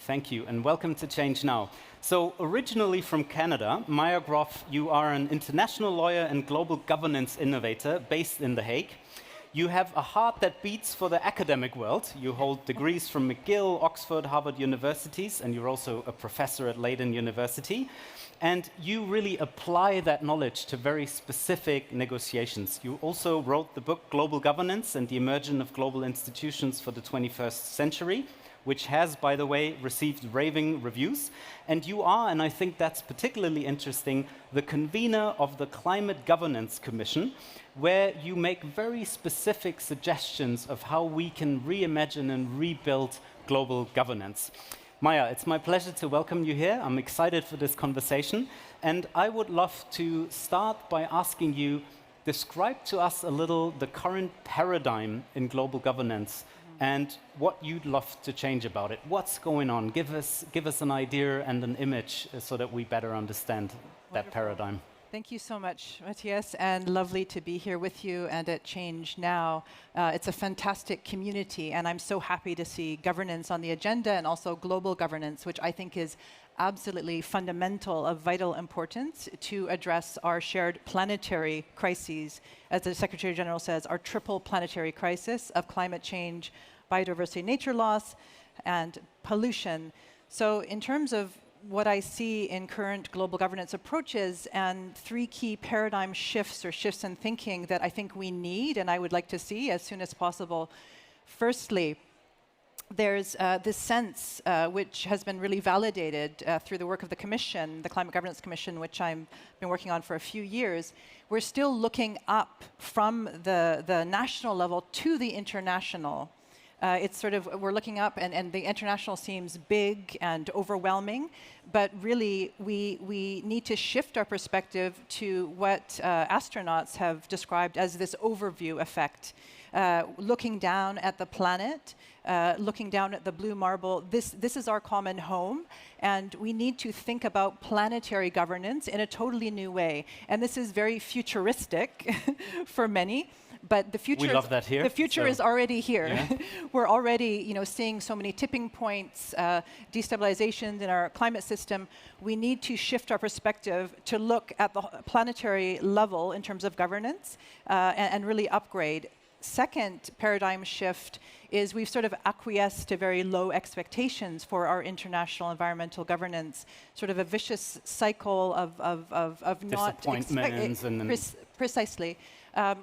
Thank you, and welcome to Change Now. So, originally from Canada, Maja Groff, you are an international lawyer and global governance innovator based in The Hague. You have a heart that beats for the academic world. You hold degrees from McGill, Oxford, Harvard universities, and you're also a professor at Leiden University. And you really apply that knowledge to very specific negotiations. You also wrote the book Global Governance and the Emergence of Global Institutions for the 21st Century, which has, by the way, received raving reviews. And you are, and I think that's particularly interesting, the convener of the Climate Governance Commission, where you make very specific suggestions of how we can reimagine and rebuild global governance. Maja, it's my pleasure to welcome you here. I'm excited for this conversation. And I would love to start by asking you, describe to us a little the current paradigm in global governance and what you'd love to change about it. What's going on? Give us an idea and an image so that we better understand that paradigm. Thank you so much, Matthias, and lovely to be here with you and at Change Now. It's a fantastic community, and I'm so happy to see governance on the agenda and also global governance, which I think is absolutely fundamental, of vital importance to address our shared planetary crises. As the Secretary General says, our triple planetary crisis of climate change, biodiversity, nature loss, and pollution. So in terms of what I see in current global governance approaches and three key paradigm shifts or shifts in thinking that I think we need and I would like to see as soon as possible. Firstly, there's this sense which has been really validated through the work of the Commission, the Climate Governance Commission, which I've been working on for a few years. We're still looking up from the national level to the international. It's sort of, we're looking up and the international seems big and overwhelming, but really we need to shift our perspective to what astronauts have described as this overview effect. Looking down at the planet, looking down at the blue marble, this is our common home, and we need to think about planetary governance in a totally new way. And this is very futuristic for many. But the future, we love that here. The future is already here. Yeah. We're already, seeing so many tipping points, destabilizations in our climate system. We need to shift our perspective to look at the planetary level in terms of governance and really upgrade. Second paradigm shift is we've sort of acquiesced to very low expectations for our international environmental governance, sort of a vicious cycle of not precisely.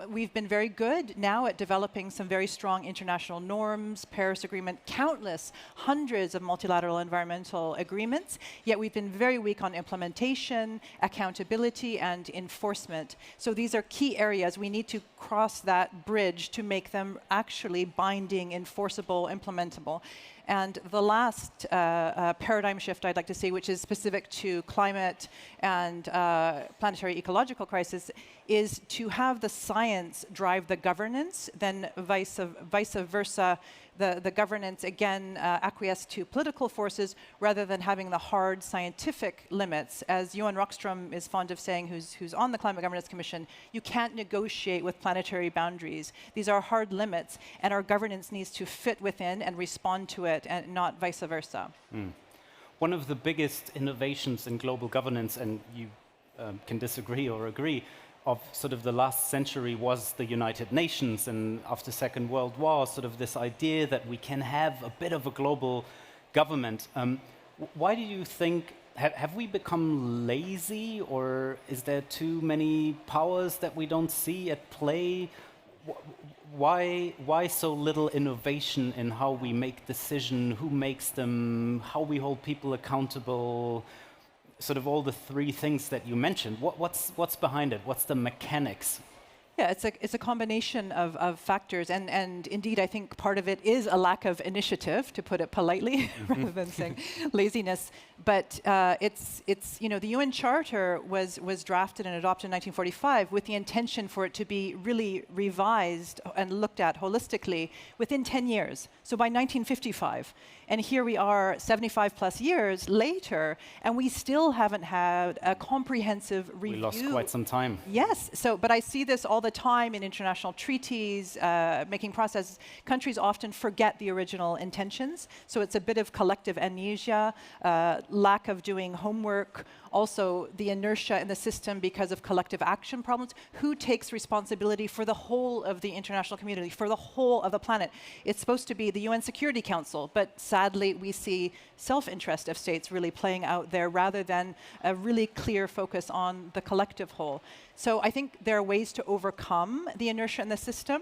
We've been very good now at developing some very strong international norms, Paris Agreement, countless, hundreds of multilateral environmental agreements, yet we've been very weak on implementation, accountability, and enforcement. So these are key areas. We need to cross that bridge to make them actually binding, enforceable, implementable. And the last paradigm shift I'd like to see, which is specific to climate and planetary ecological crisis, is to have the science drive the governance, then vice versa, the governance again acquiesce to political forces rather than having the hard scientific limits. As Johan Rockström is fond of saying, who's on the Climate Governance Commission, you can't negotiate with planetary boundaries. These are hard limits, and our governance needs to fit within and respond to it, and not vice versa. One of the biggest innovations in global governance, and you can disagree or agree, of sort of the last century was the United Nations, and after Second World War, sort of this idea that we can have a bit of a global government. Why do you think, have we become lazy, or is there too many powers that we don't see at play? Why so little innovation in how we make decisions, who makes them, how we hold people accountable? Sort of all the three things that you mentioned. What's behind it? What's the mechanics? Yeah, it's a combination of factors, and indeed I think part of it is a lack of initiative, to put it politely, rather than saying laziness. But it's the UN Charter was drafted and adopted in 1945 with the intention for it to be really revised and looked at holistically within 10 years. So by 1955. And here we are 75 plus years later, and we still haven't had a comprehensive review. We lost quite some time. Yes, but I see this all the the time in international treaties, making processes, countries often forget the original intentions. So it's a bit of collective amnesia, lack of doing homework, also the inertia in the system because of collective action problems. Who takes responsibility for the whole of the international community, for the whole of the planet? It's supposed to be the UN Security Council, but sadly we see self-interest of states really playing out there rather than a really clear focus on the collective whole. So I think there are ways to overcome the inertia in the system.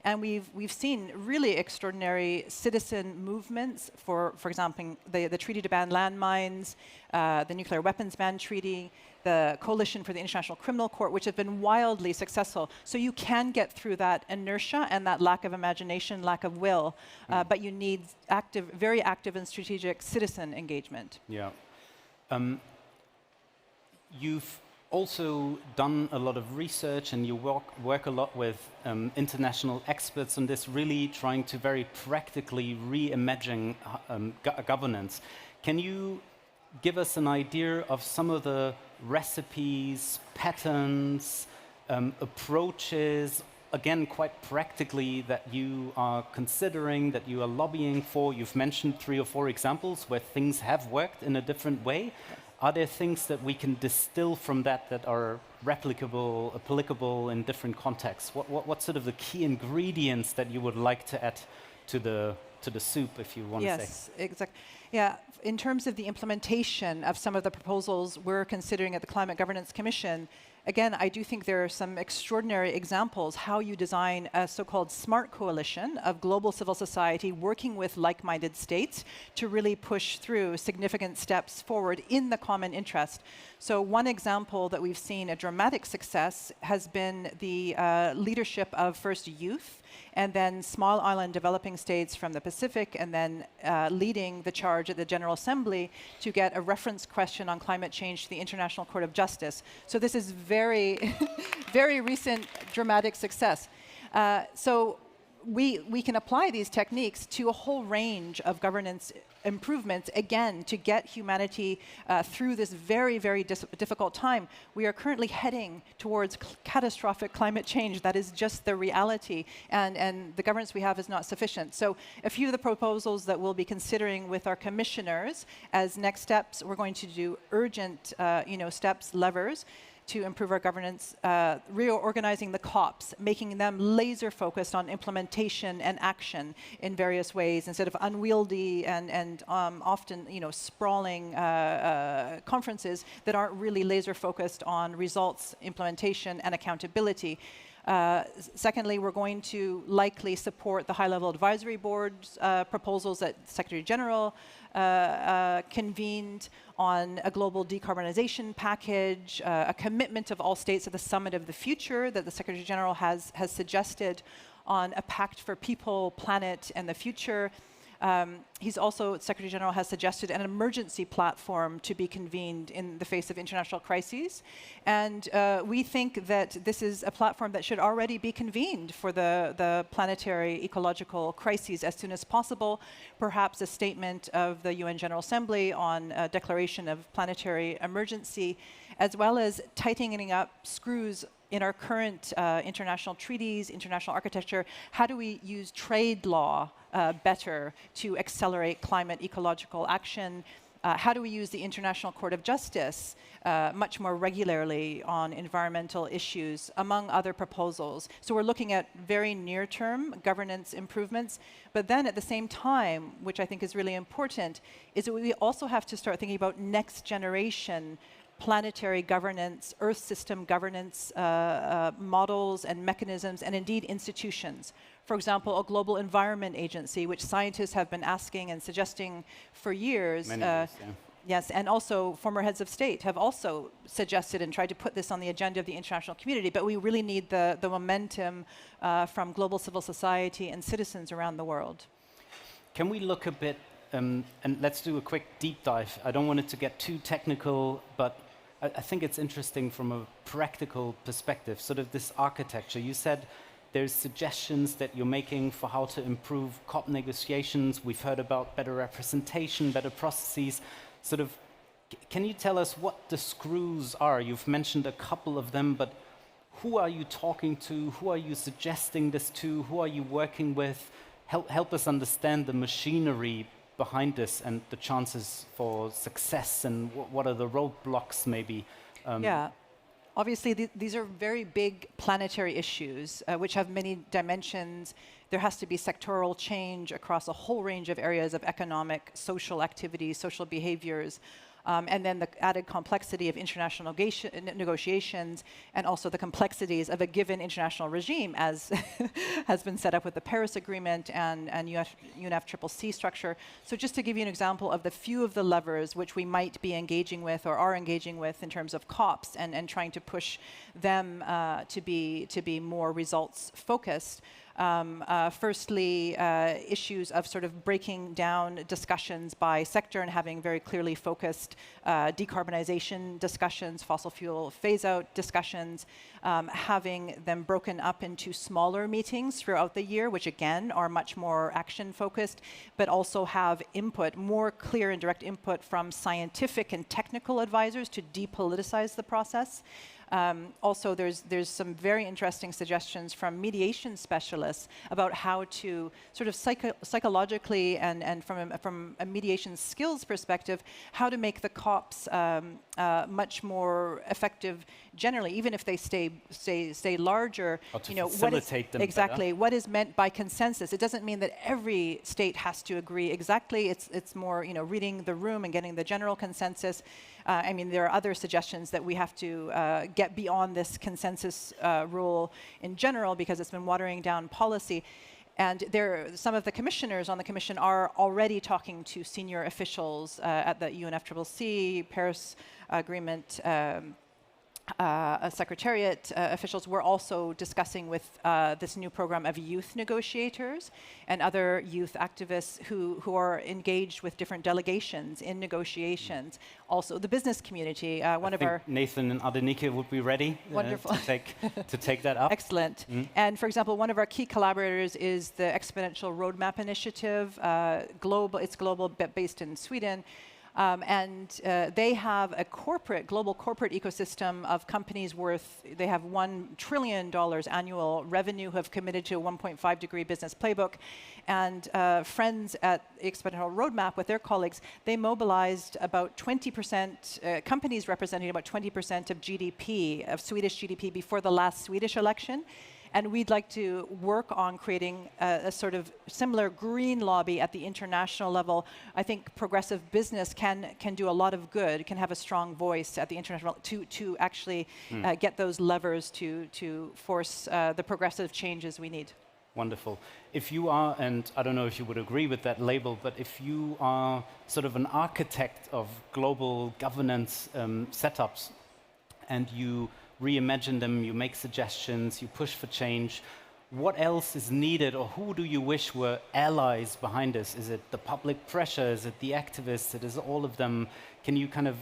And we've seen really extraordinary citizen movements, for example, the treaty to ban landmines, the nuclear weapons ban treaty, the coalition for the International Criminal Court, which have been wildly successful. So you can get through that inertia and that lack of imagination, lack of will, but you need very active and strategic citizen engagement. Yeah. You've also done a lot of research, and you work a lot with international experts on this, really trying to very practically reimagine governance. Can you give us an idea of some of the recipes, patterns, approaches, again, quite practically, that you are considering, that you are lobbying for? You've mentioned 3 or 4 examples where things have worked in a different way. Yes. Are there things that we can distill from that are replicable, applicable in different contexts? What sort of the key ingredients that you would like to add to the soup, if you want to say? Yes, exactly. Yeah, in terms of the implementation of some of the proposals we're considering at the Climate Governance Commission, again, I do think there are some extraordinary examples how you design a so-called smart coalition of global civil society working with like-minded states to really push through significant steps forward in the common interest. So one example that we've seen a dramatic success has been the leadership of first youth and then small island developing states from the Pacific, and then leading the charge at the General Assembly to get a reference question on climate change to the International Court of Justice. So this is very, very recent dramatic success. So we can apply these techniques to a whole range of governance improvements, again, to get humanity through this very, very difficult time. We are currently heading towards catastrophic climate change. That is just the reality, and the governance we have is not sufficient. So a few of the proposals that we'll be considering with our commissioners as next steps, we're going to do urgent steps, levers, to improve our governance, reorganizing the COPs, making them laser focused on implementation and action in various ways instead of unwieldy and often sprawling conferences that aren't really laser focused on results, implementation, and accountability. Secondly, we're going to likely support the high-level advisory board's proposals that Secretary General convened on a global decarbonization package, a commitment of all states at the Summit of the Future that the Secretary General has suggested on a pact for people, planet, and the future. He's also, Secretary General has suggested an emergency platform to be convened in the face of international crises. And we think that this is a platform that should already be convened for the planetary ecological crises as soon as possible. Perhaps a statement of the UN General Assembly on a declaration of planetary emergency, as well as tightening up screws in our current international treaties, international architecture. How do we use trade law better to accelerate climate ecological action? How do we use the International Court of Justice much more regularly on environmental issues, among other proposals? So we're looking at very near-term governance improvements, but then at the same time, which I think is really important, is that we also have to start thinking about next-generation planetary governance, Earth system governance models and mechanisms, and indeed institutions. For example, a global environment agency, which scientists have been asking and suggesting for years. Many years, yeah. Yes, and also former heads of state have also suggested and tried to put this on the agenda of the international community, but we really need the momentum from global civil society and citizens around the world. Can we look a bit, and let's do a quick deep dive. I don't want it to get too technical, but I think it's interesting from a practical perspective, sort of this architecture. You said there's suggestions that you're making for how to improve COP negotiations. We've heard about better representation, better processes. Sort of, can you tell us what the screws are? You've mentioned a couple of them, but who are you talking to? Who are you suggesting this to? Who are you working with? Help us understand the machinery behind this and the chances for success, and what are the roadblocks maybe? Yeah. Obviously, these are very big planetary issues, which have many dimensions. There has to be sectoral change across a whole range of areas of economic, social activities, social behaviors, and then the added complexity of international negotiations, and also the complexities of a given international regime, as has been set up with the Paris Agreement and UNFCCC structure. So just to give you an example of the few of the levers which we might be engaging with or are engaging with in terms of COPs and trying to push them to be more results focused. Firstly, issues of sort of breaking down discussions by sector and having very clearly focused decarbonization discussions, fossil fuel phase-out discussions, having them broken up into smaller meetings throughout the year, which again are much more action-focused, but also have input, more clear and direct input from scientific and technical advisors to depoliticize the process. Also, there's some very interesting suggestions from mediation specialists about how to sort of psychologically and from a mediation skills perspective, how to make the COPs much more effective generally, even if they stay larger. How to facilitate them exactly better. What is meant by consensus? It doesn't mean that every state has to agree exactly. It's more reading the room and getting the general consensus. I mean, there are other suggestions that we have to get beyond this consensus rule in general, because it's been watering down policy. And some of the commissioners on the Commission are already talking to senior officials at the UNFCCC, Paris Agreement Secretariat officials. Were also discussing with this new program of youth negotiators and other youth activists who are engaged with different delegations in negotiations. Also, the business community. One of our Nathan and Adenike would be ready to take that up. Excellent. And for example, one of our key collaborators is the Exponential Roadmap Initiative. It's global, but based in Sweden. And they have a global corporate ecosystem of companies they have $1 trillion annual revenue, who have committed to a 1.5-degree business playbook. And friends at Exponential Roadmap with their colleagues, they mobilized about 20%, companies representing about 20% of GDP, of Swedish GDP, before the last Swedish election. And we'd like to work on creating a sort of similar green lobby at the international level. I think progressive business can do a lot of good, can have a strong voice at the international to actually get those levers to force the progressive changes we need. Wonderful. If you are, and I don't know if you would agree with that label, but if you are sort of an architect of global governance setups, and you reimagine them, you make suggestions, you push for change, what else is needed, or who do you wish were allies behind this? Is it the public pressure? Is it the activists? It is all of them. Can you kind of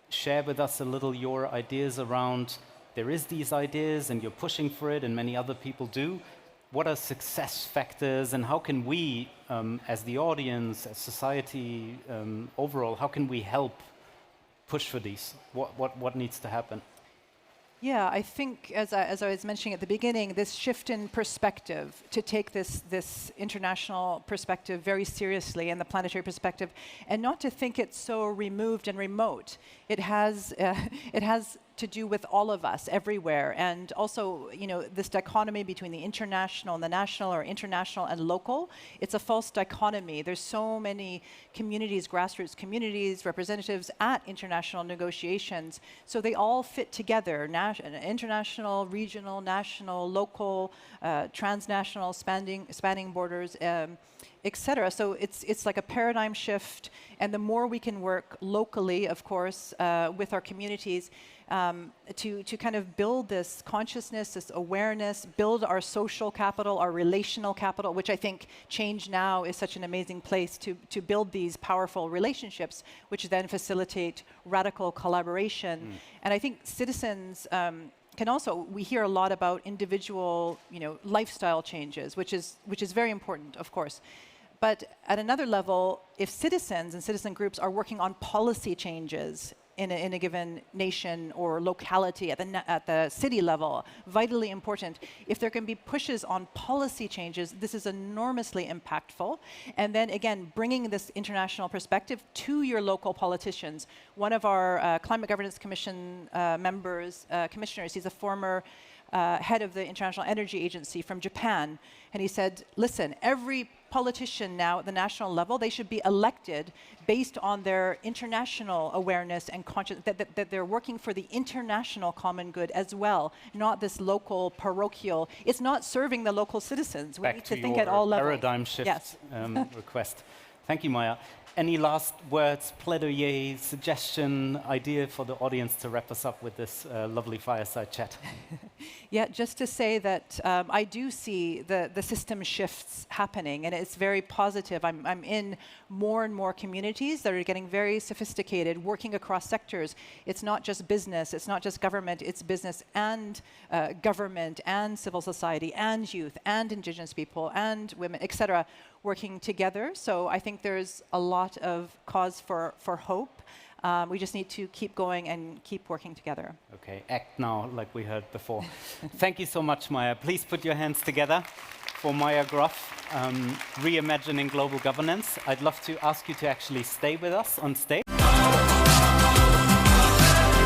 share with us a little your ideas around, there is these ideas and you're pushing for it and many other people do? What are success factors, and how can we, as the audience, as society overall, how can we help push for these? What needs to happen? Yeah, I think, as I was mentioning at the beginning, this shift in perspective, to take this international perspective very seriously, and the planetary perspective, and not to think it's so removed and remote. It has to do with all of us everywhere, and also, this dichotomy between the international and the national, or international and local. It's a false dichotomy. There's so many communities, grassroots communities, representatives at international negotiations, so they all fit together: international, regional, national, local, transnational, spanning borders, etc. So it's like a paradigm shift, and the more we can work locally, of course, with our communities, to kind of build this consciousness, this awareness, build our social capital, our relational capital, which I think ChangeNOW is such an amazing place to build these powerful relationships, which then facilitate radical collaboration. And I think citizens can also, we hear a lot about individual, lifestyle changes, which is very important, of course. But at another level, if citizens and citizen groups are working on policy changes in a given nation or locality at the city level, vitally important. If there can be pushes on policy changes, this is enormously impactful. And then again, bringing this international perspective to your local politicians. One of our Climate Governance Commission commissioners, he's a former head of the International Energy Agency from Japan, and he said, listen, every politician now at the national level, they should be elected based on their international awareness and conscience, that they're working for the international common good as well, not this local, parochial. It's not serving the local citizens. We need to think at all levels. Paradigm shift yes. Request. Thank you, Maja. Any last words, plaidoyer, suggestion, idea for the audience to wrap us up with this lovely fireside chat? Yeah, just to say that I do see the system shifts happening, and it's very positive. I'm in more and more communities that are getting very sophisticated, working across sectors. It's not just business, it's not just government, it's business and government and civil society and youth and indigenous people and women, etc., working together. So I think there's a lot of cause for hope. We just need to keep going and keep working together. Okay, act now, like we heard before. Thank you so much, Maja. Please put your hands together for Maja Groff, Reimagining Global Governance. I'd love to ask you to actually stay with us on stage.